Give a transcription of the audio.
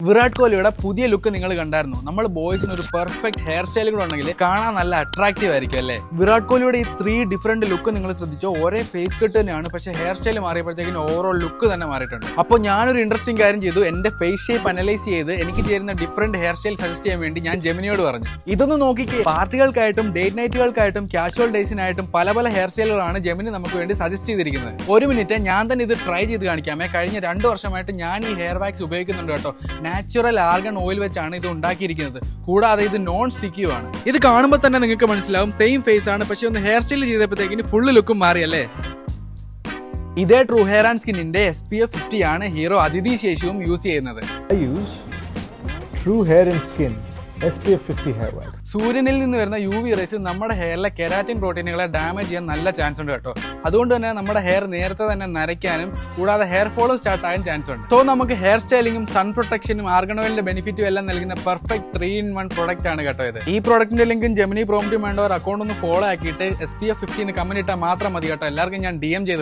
വിരാട് കോഹ്ലിയുടെ പുതിയ ലുക്ക് നിങ്ങൾ കണ്ടായിരുന്നു. നമ്മൾ ബോയ്സിന് ഒരു പെർഫെക്റ്റ് ഹെയർ സ്റ്റൈലുകൾ ഉണ്ടെങ്കിൽ കാണാൻ നല്ല അട്രാക്റ്റീവ് ആയിരിക്കും അല്ലേ. വിരാട് കോഹ്ലിയുടെ ഈ 3 ഡിഫറെന്റ് ലുക്ക് നിങ്ങൾ ശ്രദ്ധിച്ചോ. ഒരേ ഫേസ് കട്ട് തന്നെയാണ്, പക്ഷേ ഹെയർ സ്റ്റൈൽ മാറിയപ്പോഴത്തേക്കും ഓവറോൾ ലുക്ക് തന്നെ മാറിയിട്ടുണ്ട്. അപ്പോൾ ഞാനൊരു ഇൻട്രസ്റ്റിംഗ് കാര്യം ചെയ്തു. എന്റെ ഫേസ് ഷേപ്പ് അനലൈസ് ചെയ്ത് എനിക്ക് ചേരുന്ന ഡിഫറെന്റ് ഹെയർ സ്റ്റൈൽ സജസ്റ്റ് ചെയ്യാൻ വേണ്ടി ഞാൻ ജെമിനിയോട് പറഞ്ഞു. ഇതൊന്ന് നോക്കിക്കേ, പാർട്ടികൾക്കായിട്ടും ഡേറ്റ് നൈറ്റുകൾക്കായിട്ടും കാഷ്വൽ ഡേയ്സിനായിട്ടും പല പല ഹെയർ സ്റ്റൈലുകളാണ് ജെമിനി നമുക്ക് വേണ്ടി സജസ്റ്റ് ചെയ്തിരിക്കുന്നത്. ഒരു മിനിറ്റ്, ഞാൻ തന്നെ ഇത് ട്രൈ ചെയ്ത് കാണിക്കാമേ. കഴിഞ്ഞ 2 വർഷമായിട്ട് ഞാൻ ഈ ഹെയർ വാക്സ് ഉപയോഗിക്കുന്നുണ്ട് കേട്ടോ. നാച്ചുറൽ ആർഗൺ ഓയിൽ വെച്ചാണ് ഇത് ഉണ്ടാക്കിയിരിക്കുന്നത്. കൂടാതെ ഇത് നോൺ സ്റ്റിക്കിയും ആണ്. ഇത് കാണുമ്പോൾ തന്നെ നിങ്ങൾക്ക് മനസ്സിലാവും സെയിം ഫേസ് ആണ്, പക്ഷെ ഒന്ന് ഹെയർ സ്റ്റൈൽ ചെയ്തപ്പോഴത്തേക്കിന് ഫുള്ള് ലുക്കും മാറിയല്ലേ. ഇതേ ട്രൂ ഹെയർ ആൻഡ് സ്കിന്നിന്റെ SPF 50 ആണ് ഹീറോ അതിഥി ശേഷവും യൂസ് ചെയ്യുന്നത്. I use True Hair and Skin SPF 50 hair wax. സൂര്യനിൽ നിന്ന് വരുന്ന UV റേസ് നമ്മുടെ ഹെയറിലെ കെരാറ്റിൻ പ്രോട്ടീനുകളെ ഡാമേജ് ചെയ്യാൻ നല്ല ചാൻസ് ഉണ്ട് കേട്ടോ. അതുകൊണ്ട് തന്നെ നമ്മുടെ ഹെയർ നേരത്തെ തന്നെ നരയ്ക്കാനും കൂടാതെ ഹെയർ ഫോളും സ്റ്റാർട്ട് ആകാൻ ചാൻസ് ഉണ്ട്. സോ നമുക്ക് ഹെയർ സ്റ്റൈലിംഗും സൺ പ്രൊട്ടക്ഷനും ആർഗൺ ഓയിലിന്റെ ബെനിഫിറ്റും എല്ലാം നൽകുന്ന പെർഫെക്റ്റ് 3-in-1 പ്രോഡക്റ്റ് ആണ് കേട്ടോ ഇത്. ഈ പ്രോഡക്റ്റിന്റെ ലിങ്കും ജെമിനി പ്രോംപ്റ്റും വേണ്ടവർ അക്കൗണ്ട് ഒന്ന് ഫോളോ ആക്കിയിട്ട് SPF 50 കമന്റ് ഇട്ടാൽ മാത്രം മതി കേട്ടോ. എല്ലാവർക്കും ഞാൻ DM ചെയ്തു.